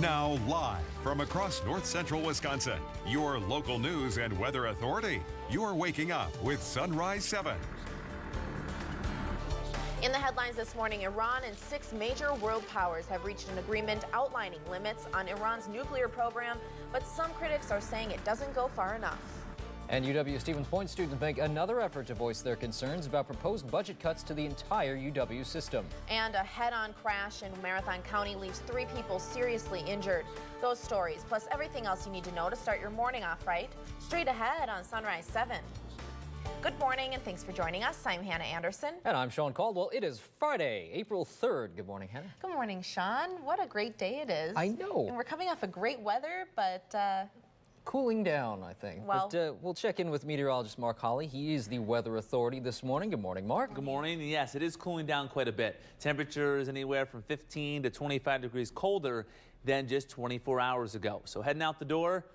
Now live from across north central Wisconsin, your local news and weather authority. You're waking up with Sunrise 7. In the headlines this morning, Iran and 6 major world powers have reached an agreement outlining limits on Iran's nuclear program, but some critics are saying it doesn't go far enough. And UW Stevens Point students make another effort to voice their concerns about proposed budget cuts to the entire UW system. And a head-on crash in Marathon County leaves 3 people seriously injured. Those stories, plus everything else you need to know to start your morning off right, straight ahead on Sunrise 7. Good morning and thanks for joining us. I'm Hannah Anderson. And I'm Sean Caldwell. It is Friday, April 3rd. Good morning, Hannah. Good morning, Sean. What a great day it is. I know. And we're coming off a great weather, but cooling down, I think. Well, but we'll check in with meteorologist Mark Holly. He is the weather authority this morning. Good morning, Mark. Good morning. Yes, it is cooling down quite a bit. Temperatures anywhere from 15 to 25 degrees colder than just 24 hours ago. So heading out the door,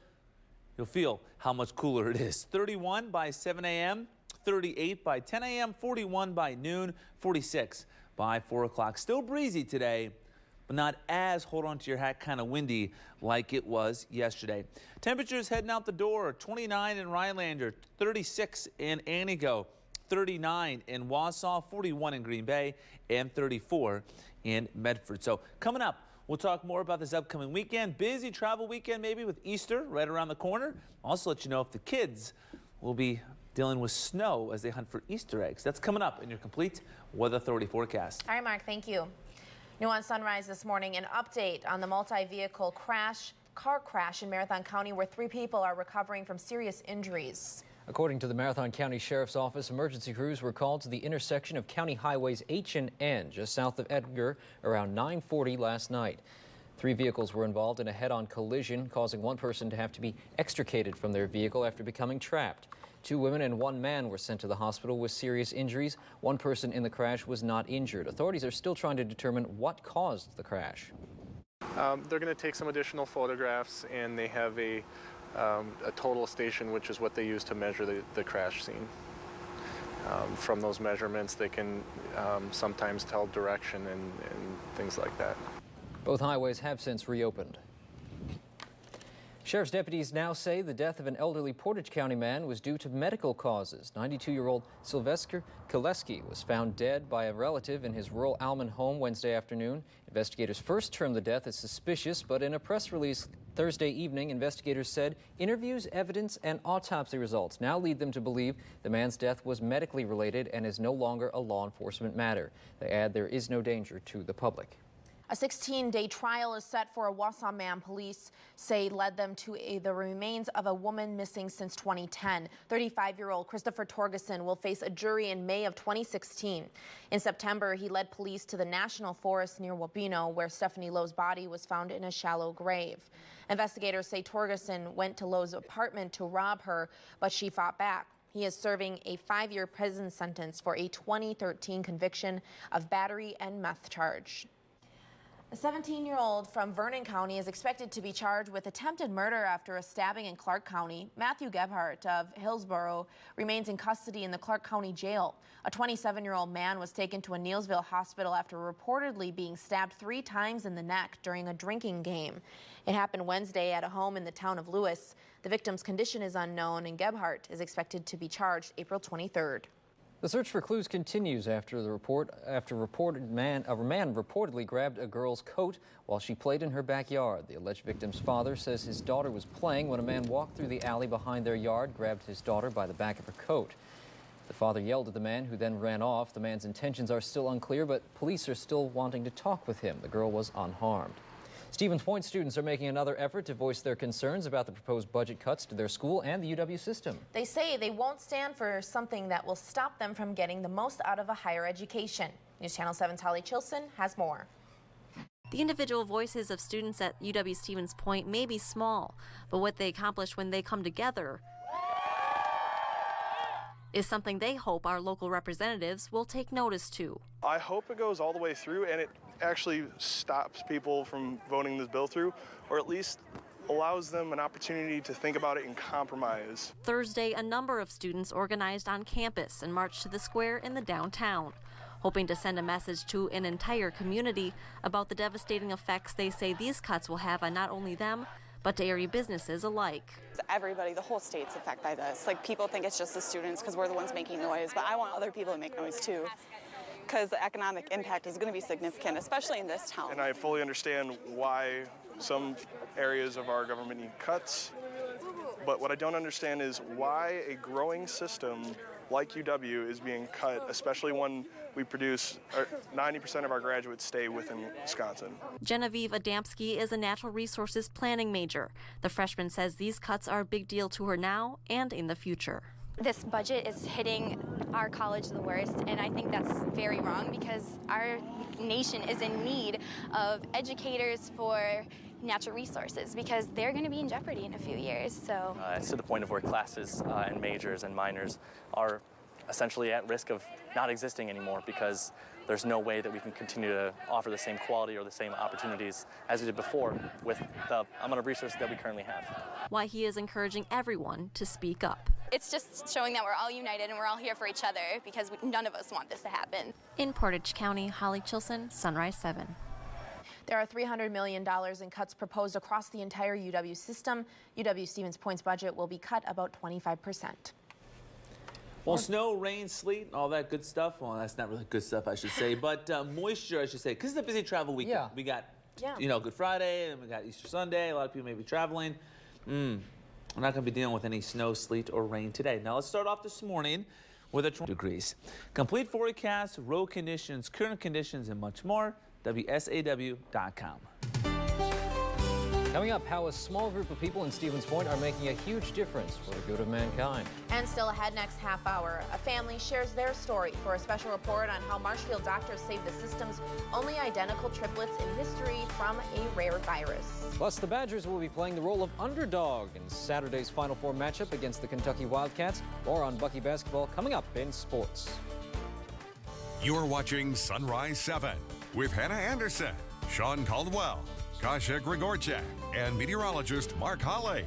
you'll feel how much cooler it is. 31 by 7 a.m., 38 by 10 a.m., 41 by noon, 46 by 4 o'clock. Still breezy today, but not as hold on to your hat kind of windy like it was yesterday. Temperatures heading out the door, 29 in Rhinelander, 36 in Antigo, 39 in Wausau, 41 in Green Bay, and 34 in Medford. So coming up, we'll talk more about this upcoming weekend. Busy travel weekend maybe with Easter right around the corner. Also let you know if the kids will be dealing with snow as they hunt for Easter eggs. That's coming up in your complete Weather Authority forecast. All right, Mark, thank you. New on Sunrise this morning, an update on the multi-vehicle car crash in Marathon County where 3 people are recovering from serious injuries. According to the Marathon County Sheriff's Office, emergency crews were called to the intersection of County Highways H and N just south of Edgar around 9:40 last night. 3 vehicles were involved in a head-on collision, causing one person to have to be extricated from their vehicle after becoming trapped. 2 women and 1 man were sent to the hospital with serious injuries. 1 person in the crash was not injured. Authorities are still trying to determine what caused the crash. They're going to take some additional photographs, and they have a total station, which is what they use to measure the crash scene. From those measurements, they can sometimes tell direction and things like that. Both highways have since reopened. Sheriff's deputies now say the death of an elderly Portage County man was due to medical causes. 92-year-old Sylvester Koleski was found dead by a relative in his rural Alman home Wednesday afternoon. Investigators first termed the death as suspicious, but in a press release Thursday evening, investigators said interviews, evidence, and autopsy results now lead them to believe the man's death was medically related and is no longer a law enforcement matter. They add there is no danger to the public. A 16-day trial is set for a Wausau man police say led them to the remains of a woman missing since 2010. 35-year-old Christopher Torgerson will face a jury in May of 2016. In September, he led police to the National Forest near Wabeno, where Stephanie Lowe's body was found in a shallow grave. Investigators say Torgerson went to Lowe's apartment to rob her, but she fought back. He is serving a 5-year prison sentence for a 2013 conviction of battery and meth charge. A 17-year-old from Vernon County is expected to be charged with attempted murder after a stabbing in Clark County. Matthew Gebhardt of Hillsborough remains in custody in the Clark County Jail. A 27-year-old man was taken to a Neillsville hospital after reportedly being stabbed 3 times in the neck during a drinking game. It happened Wednesday at a home in the town of Lewis. The victim's condition is unknown, and Gebhardt is expected to be charged April 23rd. The search for clues continues after a man reportedly grabbed a girl's coat while she played in her backyard. The alleged victim's father says his daughter was playing when a man walked through the alley behind their yard, grabbed his daughter by the back of her coat. The father yelled at the man, who then ran off. The man's intentions are still unclear, but police are still wanting to talk with him. The girl was unharmed. Stevens Point students are making another effort to voice their concerns about the proposed budget cuts to their school and the UW system. They say they won't stand for something that will stop them from getting the most out of a higher education. News Channel 7's Holly Chilson has more. The individual voices of students at UW Stevens Point may be small, but what they accomplish when they come together is something they hope our local representatives will take notice to. I hope it goes all the way through and it actually stops people from voting this bill through, or at least allows them an opportunity to think about it and compromise. Thursday, a number of students organized on campus and marched to the square in the downtown. hoping to send a message to an entire community about the devastating effects they say these cuts will have on not only them, but to area businesses alike. Everybody, the whole state's affected by this. Like, people think it's just the students because we're the ones making noise, but I want other people to make noise too, because the economic impact is going to be significant, especially in this town. And I fully understand why some areas of our government need cuts, but what I don't understand is why a growing system like UW is being cut, especially when we produce 90% of our graduates stay within Wisconsin. Genevieve Adamski is a natural resources planning major. The freshman says these cuts are a big deal to her now and in the future. This budget is hitting our college the worst, and I think that's very wrong because our nation is in need of educators for natural resources because they're going to be in jeopardy in a few years. So it's to the point of where classes and majors and minors are essentially at risk of not existing anymore because there's no way that we can continue to offer the same quality or the same opportunities as we did before with the amount of resources that we currently have. Why he is encouraging everyone to speak up. it's just showing that we're all united and we're all here for each other because none of us want this to happen. In Portage County, Holly Chilson, Sunrise 7. There are $300 million in cuts proposed across the entire UW system. UW-Stevens Point's budget will be cut about 25%. Well, snow, rain, sleet, all that good stuff. Well, that's not really good stuff, I should say, but moisture, I should say, because it's a busy travel weekend. Yeah. We got, you know, Good Friday, and we got Easter Sunday. A lot of people may be traveling. We're not going to be dealing with any snow, sleet, or rain today. Now, let's start off this morning with a 20 degrees. Complete forecast, road conditions, current conditions, and much more. WSAW.com. Coming up, how a small group of people in Stevens Point are making a huge difference for the good of mankind. And still ahead next half hour, a family shares their story for a special report on how Marshfield doctors saved the system's only identical triplets in history from a rare virus. Plus, the Badgers will be playing the role of underdog in Saturday's Final Four matchup against the Kentucky Wildcats. More on Bucky basketball coming up in sports. You're watching Sunrise 7 with Hannah Anderson, Sean Caldwell, Kasia Grigorchak, and meteorologist Mark Holley.